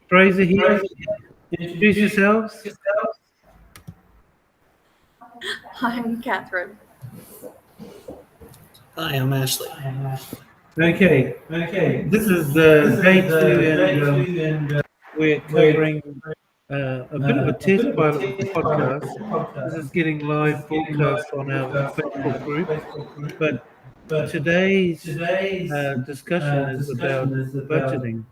Fraser here. Introduce yourselves. Hi, I'm Catherine. Hi, I'm Ashley. Okay. This is day two, and we're covering a bit of a test pilot with the podcast. This is getting live broadcast on our Facebook group, but today's discussion is about budgeting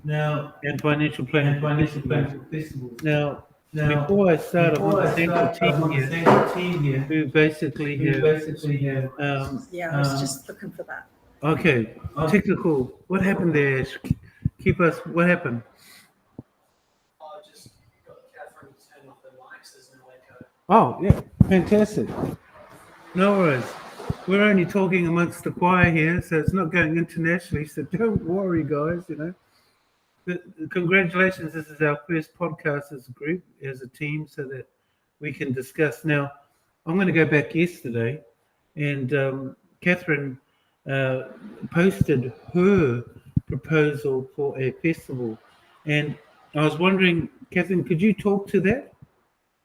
now and financial planning for festivals. Now, before I start, I want to thank the team here who basically have. Yeah, I was just looking for that. Okay, technical. What happened there? Ash? Keep us. What happened? I just got Catherine to turn off the mics. There's no echo. Oh, yeah, fantastic. No worries. We're only talking amongst the choir here, so it's not going internationally. So don't worry, guys. Congratulations. This is our first podcast as a group, as a team, so that we can discuss. Now, I'm going to go back yesterday, and Catherine uh, posted her proposal for a festival. And I was wondering, Catherine, could you talk to that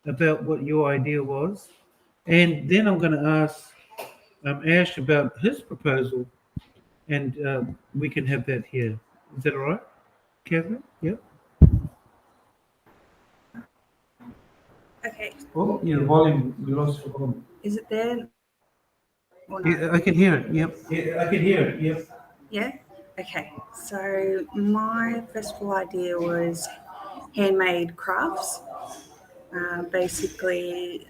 about what your idea was? And then I'm going to ask Ash about his proposal, and we can have that here. Is that all right, Catherine? Yep. Okay, Oh, yeah, the volume, we lost the volume. is it there or no? Yeah, I can hear it. Yep. Yeah? Okay, so my festival idea was handmade crafts, basically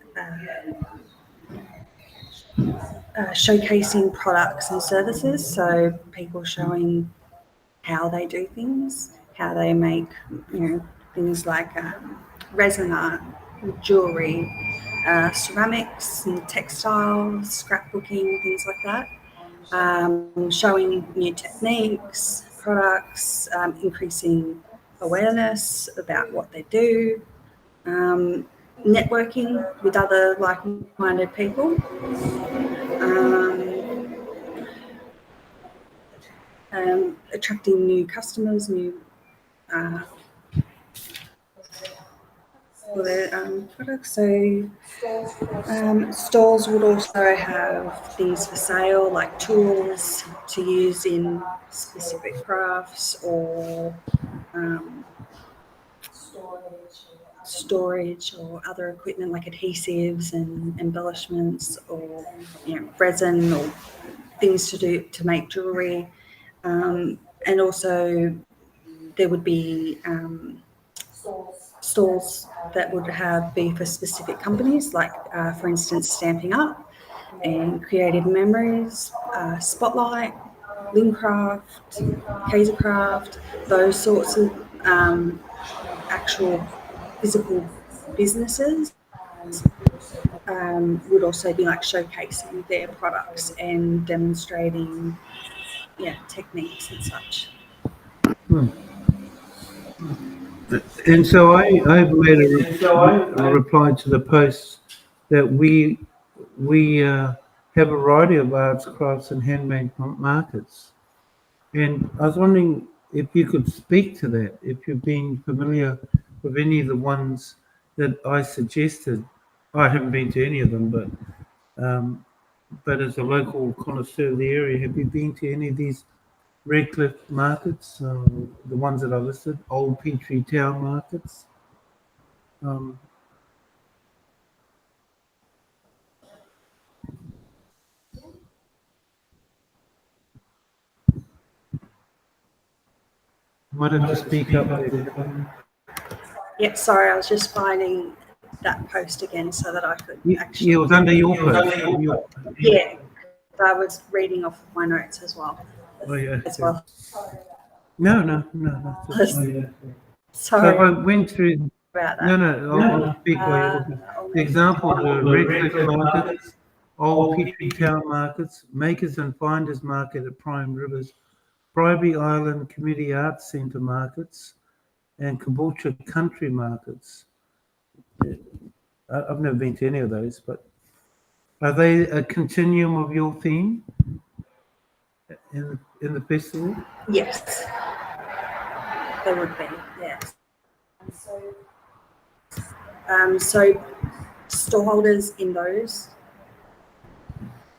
showcasing products and services. So people showing how they do things, how they make, things like resin art, jewelry, ceramics and textiles, scrapbooking, things like that. Showing new techniques, products, increasing awareness about what they do, networking with other like-minded people, attracting new customers, new for their products. So stalls would also have things for sale, like tools to use in specific crafts or storage or other equipment like adhesives and embellishments or resin or things to do to make jewelry. And also there would be stalls that would be for specific companies, like for instance Stamping Up and Creative Memories, Spotlight, Lincraft, Kaisercraft, those sorts of actual physical businesses would also be like showcasing their products and demonstrating techniques and such. And so I've made a reply to the post that we have a variety of arts, crafts, and handmade markets. And I was wondering if you could speak to that, if you've been familiar with any of the ones that I suggested. I haven't been to any of them, but as a local connoisseur of the area, have you been to any of these Redcliffe markets, the ones that I listed, Old Petrie Town markets? Um, Why don't you speak up there? Yeah, sorry, I was just finding that post again so that I could actually. Yeah, it was under your post. Yeah, I was reading off of my notes as well. Oh, yeah. As well. No. So Sorry I went through. about that. No, I'll speak while you're looking. The examples were Redcliffe markets, Old Petrie Town markets, Makers and Finders Market at Prime Rivers, Bribey Island Community Arts Centre markets, and Caboolture Country markets. I've never been to any of those, but are they a continuum of your theme in the festival? Yes. They would be, yes. So stallholders in those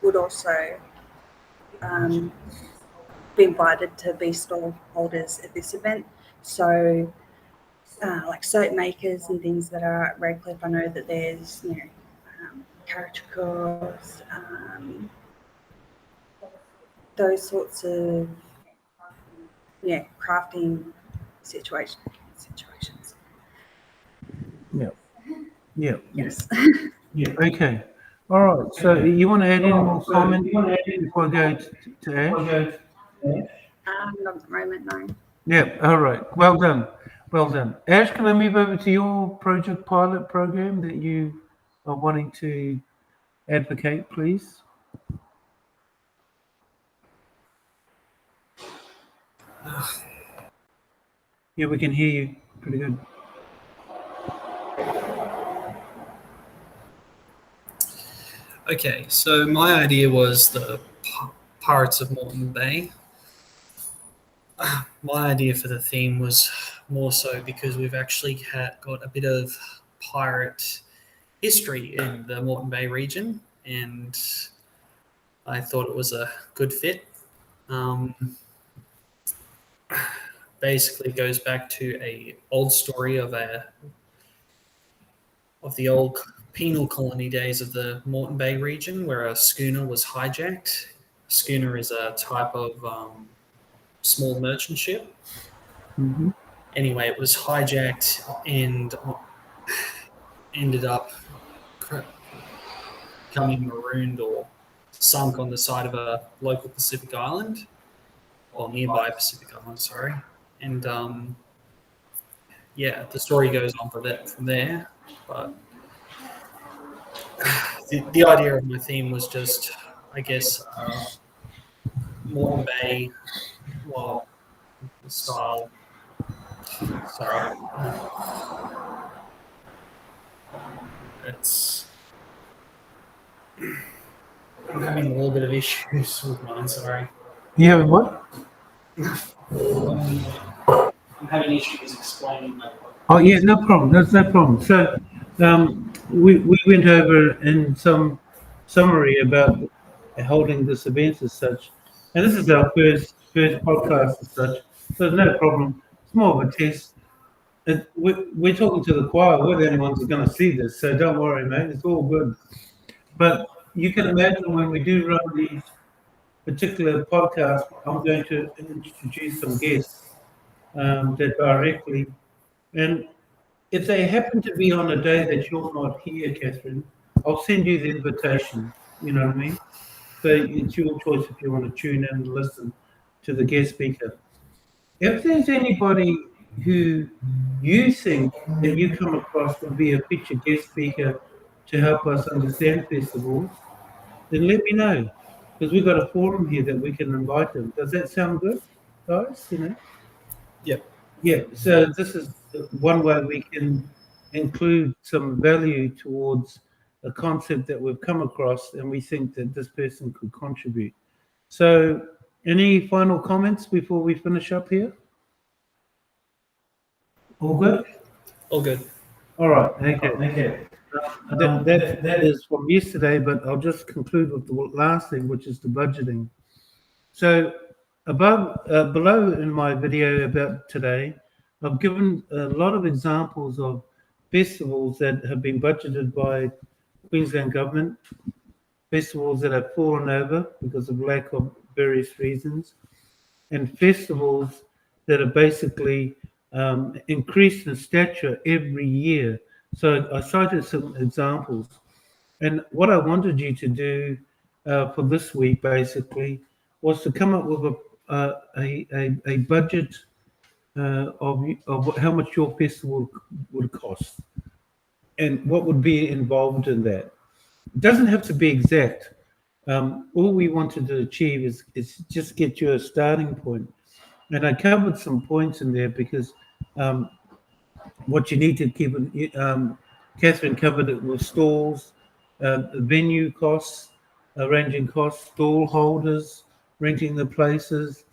would also be invited to be stallholders at this event. So like soap makers and things that are at Redcliffe, I know that there's, caricatures, those sorts of crafting situations. Yeah. Yes. Yeah. Okay. All right. So you want to add any more comment before I go to Ash? Not at the moment, no. Yeah. All right. Well done. Well done. Ash, can I move over to your project pilot program that you are wanting to advocate, please? Yeah, we can hear you pretty good. Okay, so my idea was the Pirates of Moreton Bay. My idea for the theme was more so because we've actually got a bit of pirate history in the Moreton Bay region, and I thought it was a good fit. Basically goes back to a old story of the old penal colony days of the Moreton Bay region, where a schooner was hijacked. A schooner is a type of small merchant ship. Mm-hmm. Anyway, it was hijacked and ended up becoming marooned or sunk on the side of a local Pacific island, or nearby Pacific island, sorry. And the story goes on from there. But the idea of my theme was just, I guess, Moreton Bay, style. Sorry. I'm having a little bit of issues with mine, sorry. You have what? I'm having issues explaining my point. Oh, yeah, no problem. That's no problem. So we went over in some summary about holding this event as such. And this is our first podcast as such. So there's no problem. It's more of a test. We're talking to the choir. We're the only ones who are going to see this. So don't worry, mate. It's all good. But you can imagine when we do run these particular podcasts, I'm going to introduce some guests that directly. And if they happen to be on a day that you're not here, Catherine, I'll send you the invitation. You know what I mean? So it's your choice if you want to tune in and listen to the guest speaker. If there's anybody who you think that you come across would be a future guest speaker to help us understand festivals, then let me know. Because we've got a forum here that we can invite them. Does that sound good, guys? Yep. Yeah, so this is one way we can include some value towards a concept that we've come across and we think that this person could contribute. So any final comments before we finish up here? All good? All good. All right, okay. That is from yesterday, but I'll just conclude with the last thing, which is the budgeting. So below in my video about today, I've given a lot of examples of festivals that have been budgeted by Queensland government, festivals that have fallen over because of lack of various reasons, and festivals that are basically increased in stature every year. So I cited some examples. And what I wanted you to do for this week, basically, was to come up with a budget of how much your festival would cost and what would be involved in that. It doesn't have to be exact. All we wanted to achieve is just get you a starting point. And I covered some points in there because what you need to keep, Catherine covered it with stalls, venue costs, arranging costs, stall holders, renting the places,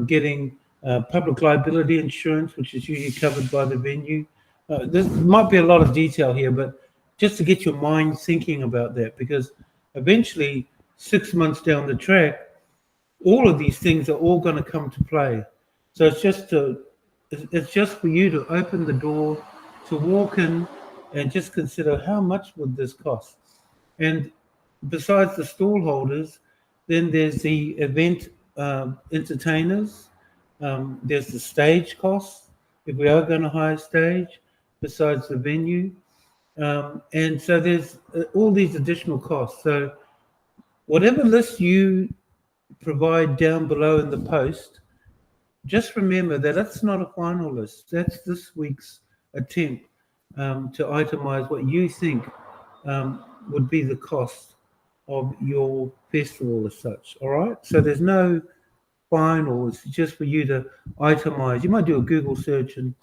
getting public liability insurance, which is usually covered by the venue. There might be a lot of detail here, but just to get your mind thinking about that, because eventually 6 months down the track, all of these things are all going to come to play. So it's just for you to open the door, to walk in and just consider how much would this cost. And besides the stall holders, then there's the event entertainers, there's the stage costs, if we are going to hire a stage, besides the venue. And so there's all these additional costs. So whatever list you provide down below in the post, just remember that that's not a final list. That's this week's attempt to itemize what you think would be the cost of your festival as such. All right. So there's no final. It's just for you to itemize. You might do a Google search and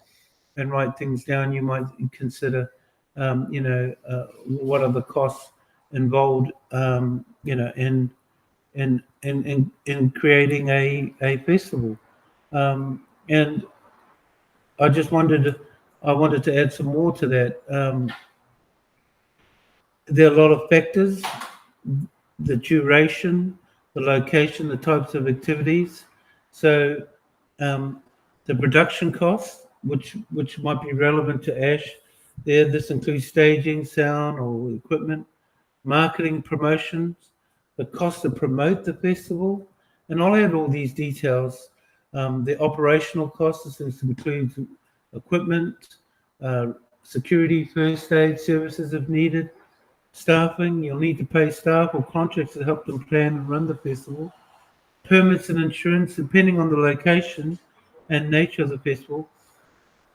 write things down. You might consider, what are the costs involved, in creating a festival. And I just wanted to add some more to that. There are a lot of factors: the duration, the location, the types of activities. So the production costs, which might be relevant to Ash. This includes staging, sound or equipment, marketing, promotions, the cost to promote the festival, and I'll add all these details. The operational costs, this includes equipment, security, first aid services if needed, staffing. You'll need to pay staff or contractors to help them plan and run the festival. Permits and insurance, depending on the location and nature of the festival.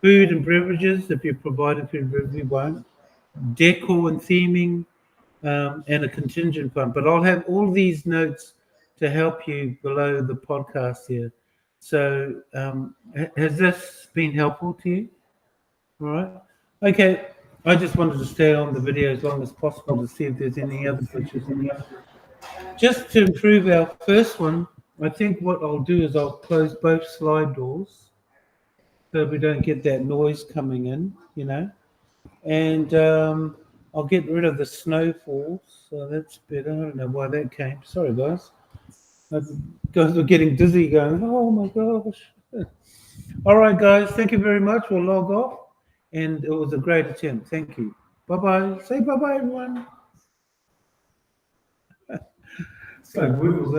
Food and beverages, if you're providing food and beverages, you won't. Decor and theming, and a contingent fund. But I'll have all these notes to help you below the podcast here. So has this been helpful to you? All right. Okay. I just wanted to stay on the video as long as possible to see if there's any other pictures. Just to improve our first one, I think what I'll do is I'll close both slide doors so we don't get that noise coming in, and I'll get rid of the snowfall. So that's better. I don't know why that came. Sorry, guys. Guys are getting dizzy going, oh my gosh. All right, guys. Thank you very much. We'll log off. And it was a great attempt. Thank you. Bye-bye. Say bye-bye, everyone. So, we will